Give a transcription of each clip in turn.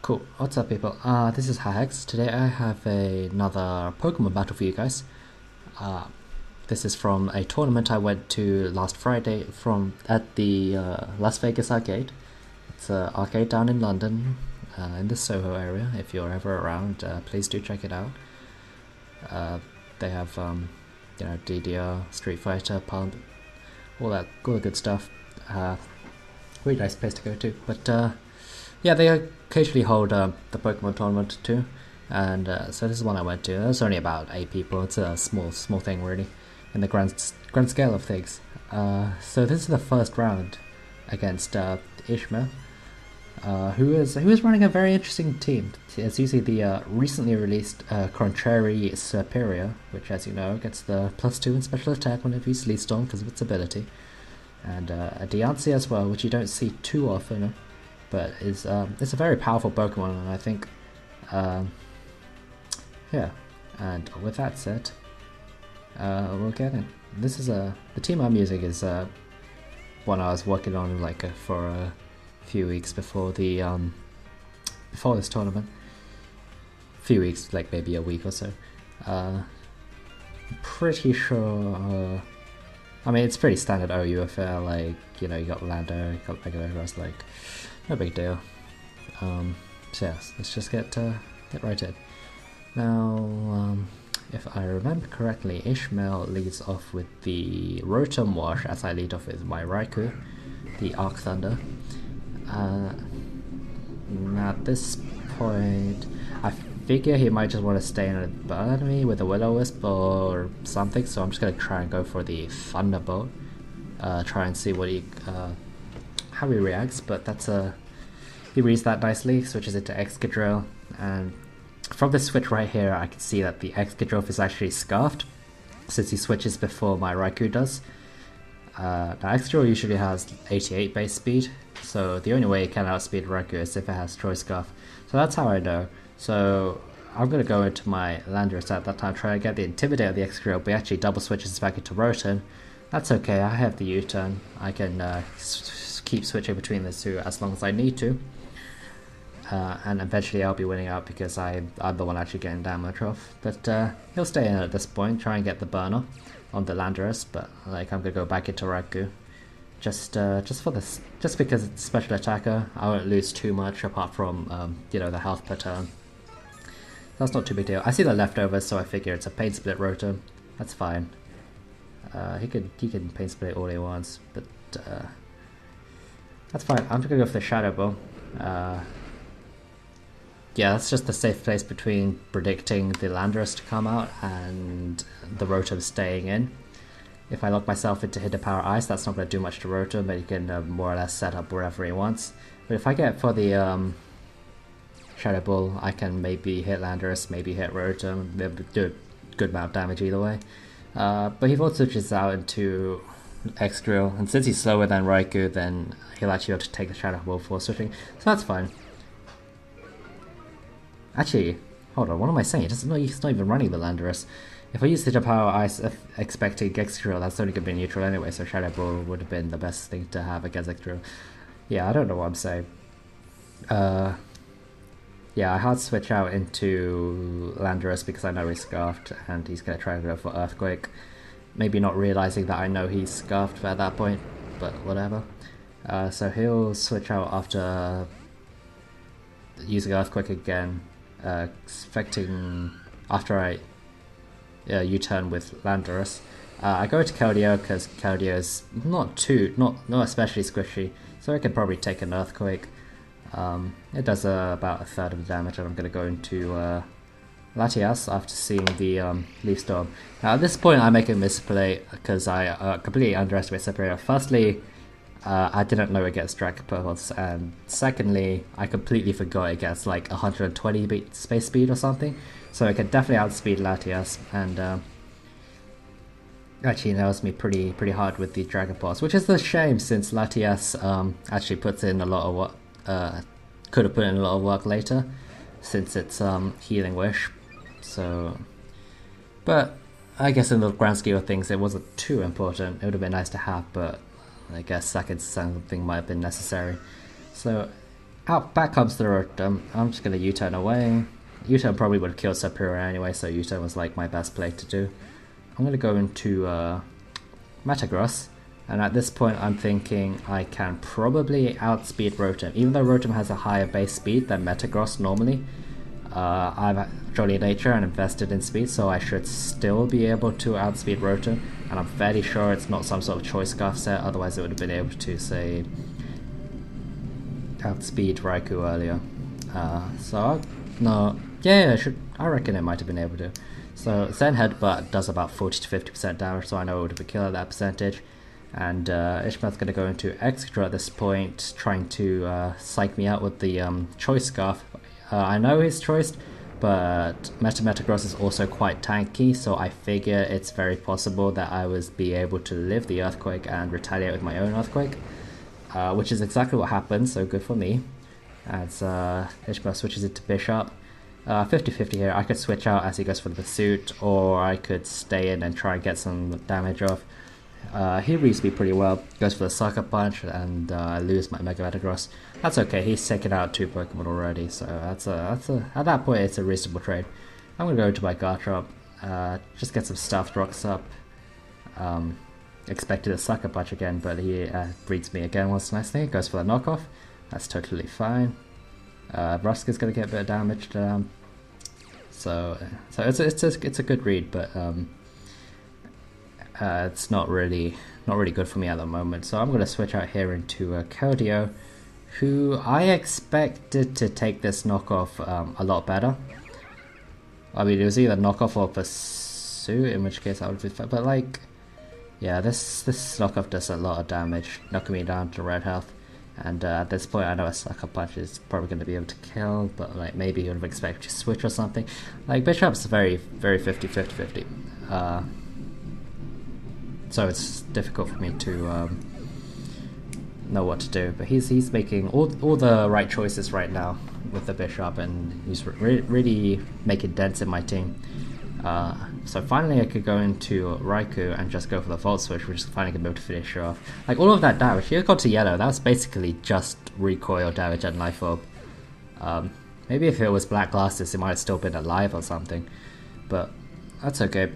Cool, what's up people? This is Hax. Today I have another Pokemon battle for you guys. This is from a tournament I went to last Friday at the Las Vegas arcade. It's an arcade down in London, in the Soho area. If you're ever around, please do check it out. They have, DDR, Street Fighter, Pump, all the good stuff. Really nice place to go to. But yeah, they occasionally hold the Pokemon tournament too, and so this is one I went to. There's only about 8 people. It's a small thing really, in the grand scale of things. So this is the first round against Ismail, who is running a very interesting team. It's using the recently released Contrary Superior, which, as you know, gets the +2 in special attack whenever you Sleet Storm because of its ability, and a Diancie as well, which you don't see too often. But it's a very powerful Pokemon, and I think, yeah. And with that said, we'll get in. This is the team I'm using is one I was working on for a few weeks before the before this tournament. A few weeks, like maybe a week or so. Pretty sure. I mean, it's pretty standard OU affair. Like, you got Lando, you got Blackolot, like. No big deal. So yes, let's just get right in. Now, if I remember correctly, Ismail leads off with the Rotom Wash as I lead off with my Raikou, the Arc Thunder. At this point, I figure he might just want to stay in a burn me with a Will-O-Wisp or something, so I'm just gonna try and go for the Thunderbolt. Try and see what how he reacts, but he reads that nicely, switches it to Excadrill, and from this switch right here I can see that the Excadrill is actually scarfed, since he switches before my Raikou does. Now Excadrill usually has 88 base speed, so the only way it can outspeed Raikou is if it has Choice Scarf, so that's how I know. So I'm going to go into my Landorus at that time, try to get the Intimidate of the Excadrill, but he actually double switches back into Rotom. That's okay, I have the U-turn, I can keep switching between the two as long as I need to, and eventually I'll be winning out because I'm the one actually getting damage off. But he'll stay in at this point, try and get the burner on the Landorus, but I'm gonna go back into Raikou, just because it's a special attacker. I won't lose too much apart from the health per turn. That's not too big deal. I see the leftovers, so I figure it's a Pain Split Rotom. That's fine. He can Pain Split all he wants, but that's fine. I'm gonna go for the Shadow Ball. Yeah, that's just the safe place between predicting the Landorus to come out and the Rotom staying in. If I lock myself into Hidden Power Ice, that's not going to do much to Rotom, but he can more or less set up wherever he wants. But if I get for the Shadow Ball, I can maybe hit Landorus, maybe hit Rotom, do a good amount of damage either way. But he also switches out into Excadrill, and since he's slower than Raikou, then he'll actually be able to take the Shadow Ball before switching, so that's fine. Actually, hold on, what am I saying? He's not even running the Landorus. If I use Hidden Power Ice expecting Excadrill, that's only going to be neutral anyway, so Shadow Ball would have been the best thing to have against Excadrill. Yeah, I don't know what I'm saying. Yeah, I hard switch out into Landorus because I know he's scarfed, and he's going to try and go for Earthquake. Maybe not realizing that I know he's scarfed at that point, but whatever. So he'll switch out after using Earthquake again, expecting after I U-turn with Landorus. I go to Keldeo because Keldeo is not especially squishy, so I can probably take an Earthquake. It does about a third of the damage, and I'm going to go into Latias after seeing the Leaf Storm. Now at this point I make a misplay because I completely underestimate Superior. Firstly, I didn't know it gets Dragapult, and secondly, I completely forgot it gets like 120 space speed or something, so it can definitely outspeed Latias, and actually nails me pretty hard with the Dragapult, which is a shame since Latias actually puts in a lot of work, could have put in a lot of work later, since it's Healing Wish. So, but I guess in the grand scheme of things, it wasn't too important. It would have been nice to have, but I guess second something might have been necessary. So Out back comes the Rotom. I'm just gonna U-turn away. U-turn probably would have killed Superior anyway, so U-turn was like my best play to do. I'm gonna go into Metagross, and at this point I'm thinking I can probably outspeed Rotom. Even though Rotom has a higher base speed than Metagross normally, I'm jolly nature and invested in speed, so I should still be able to outspeed Rotom, and I'm fairly sure it's not some sort of choice scarf set, otherwise it would have been able to, say, outspeed Raikou earlier. I reckon it might have been able to. So Zen Headbutt does about 40 to 50% damage, so I know it would have killed at that percentage. And Ishmael's going to go into Extra at this point, trying to psych me out with the Choice Scarf. I know he's choiced, but Metagross is also quite tanky, so I figure it's very possible that I would be able to live the Earthquake and retaliate with my own Earthquake. Which is exactly what happened, so good for me. As Ishmael switches into Bishop. 50-50 here. I could switch out as he goes for the Pursuit, or I could stay in and try and get some damage off. He reads me pretty well, goes for the Sucker Punch, and I lose my Mega Metagross. That's okay, he's taken out 2 Pokemon already, so at that point it's a reasonable trade. I'm gonna go into my Garchomp, just get some Stuffed Rocks up. Expected a Sucker Punch again, but he breeds me again once nicely. Goes for the knockoff. That's totally fine. Ruska's gonna get a bit of damage. So it's a good read, but it's not really good for me at the moment. So I'm gonna switch out here into Keldeo, who I expected to take this knockoff a lot better. I mean, it was either knockoff or Pursuit, in which case I would be fine. But like, yeah, this knockoff does a lot of damage, knocking me down to red health. And at this point I know a Sucker Punch is probably going to be able to kill, but like maybe he would have expected to switch or something. Like Bishop's very 50-50. So it's difficult for me to know what to do. But he's making all the right choices right now with the Bishop, and he's really making dents in my team. So finally I could go into Raikou and just go for the Volt Switch, which is finally going to be able to finish her off. Like, all of that damage, he got to yellow, that was basically just recoil damage and Life Orb. Maybe if it was Black Glasses it might have still been alive or something, but that's okay.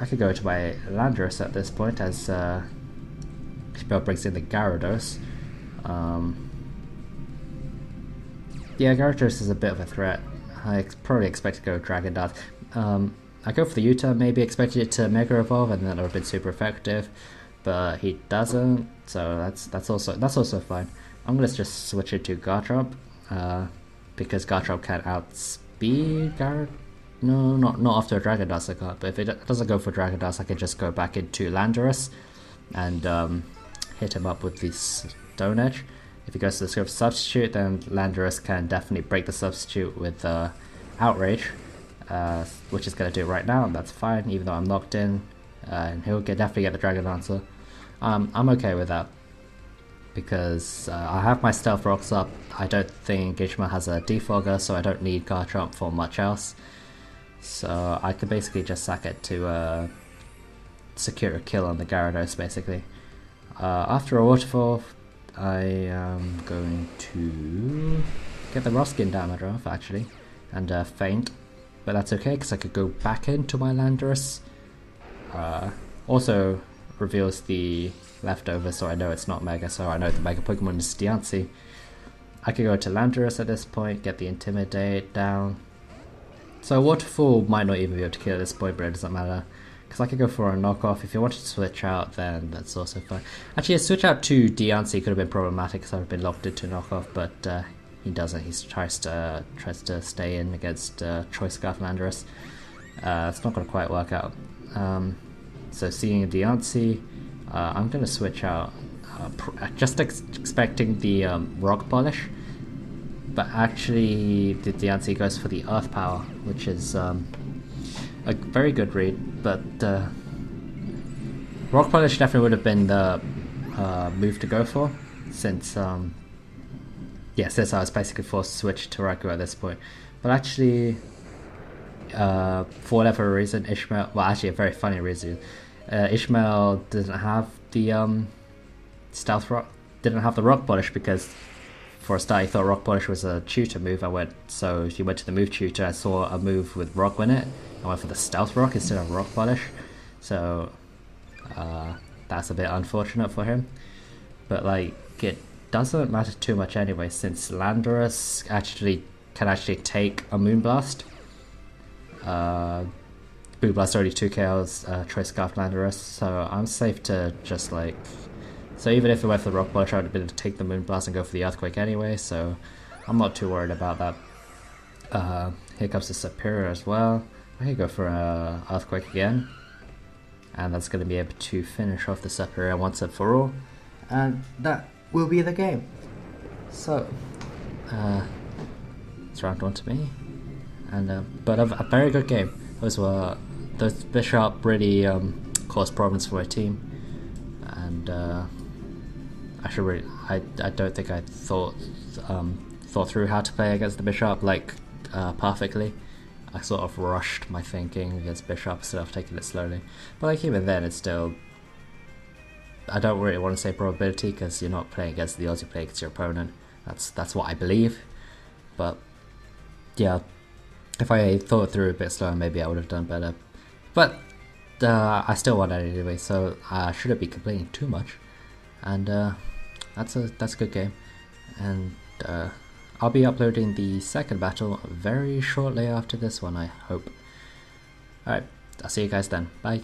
I could go to my Landorus at this point as Spell brings in the Gyarados. Yeah, Gyarados is a bit of a threat. I probably expect to go Dragon Dance. I go for the U-turn, maybe expected it to Mega Evolve, and then it would have been super effective, but he doesn't, so that's also fine. I'm gonna just switch it to Garchomp, because Garchomp can outspeed Gyarados. No, not after a Dragon Dance I got, but if it doesn't go for Dragon Dance, I can just go back into Landorus and hit him up with the Stone Edge. If he goes to the Scope Substitute, then Landorus can definitely break the Substitute with Outrage. Which is going to do it right now, and that's fine, even though I'm locked in, and he'll definitely get the Dragon Dancer. I'm okay with that, because I have my Stealth Rocks up. I don't think Ishmael has a Defogger, so I don't need Garchomp for much else. So I could basically just sack it to secure a kill on the Gyarados, basically. After a Waterfall, I am going to get the Roskin damage off, actually, and Feint. But that's okay, because I could go back into my Landorus. Also reveals the leftover, so I know it's not Mega, so I know the Mega Pokemon is Diancie. I could go to Landorus at this point, get the Intimidate down. So Waterfall might not even be able to kill at this point, but it doesn't matter, because I could go for a knockoff. If you wanted to switch out, then that's also fine. Actually, a switch out to Diancie could have been problematic, because I would have been locked into knockoff, but he doesn't. He tries to stay in against Choice Scarf Landorus. It's not going to quite work out. So seeing a Diancie, I'm going to switch out. Just expecting the Rock Polish, but actually the Diancie goes for the Earth Power, which is a very good read. But Rock Polish definitely would have been the move to go for, since since I was basically forced to switch to Raikou at this point. But actually, for whatever reason, Ishmael, well, actually a very funny reason, Ishmael doesn't have the Stealth Rock, didn't have the Rock Polish, because for a start, he thought Rock Polish was a tutor move. So he went to the move tutor. I saw a move with Rock in it. I went for the Stealth Rock instead of Rock Polish. So that's a bit unfortunate for him. But like, it doesn't matter too much anyway, since Landorus can actually take a Moonblast. Moonblast already 2 KOs Choice Scarf Landorus, so I'm safe to just like... So even if it went for the Rock Polish, I would have been able to take the Moonblast and go for the Earthquake anyway, so I'm not too worried about that. Here comes the Superior as well. I can go for Earthquake again, and that's going to be able to finish off the Superior once and for all, and that will be the game. So, it's round 1 to me, and but a very good game. Those Bishop really caused problems for my team, and I don't think I thought through how to play against the Bishop like perfectly. I sort of rushed my thinking against Bishop instead of taking it slowly. But like even then, it's still... I don't really want to say probability because you're not playing against the odds, you're playing against your opponent. That's what I believe. But yeah, if I thought through a bit slower, maybe I would have done better. But I still won anyway, so I shouldn't be complaining too much. And that's a good game. And I'll be uploading the second battle very shortly after this one, I hope. Alright, I'll see you guys then. Bye.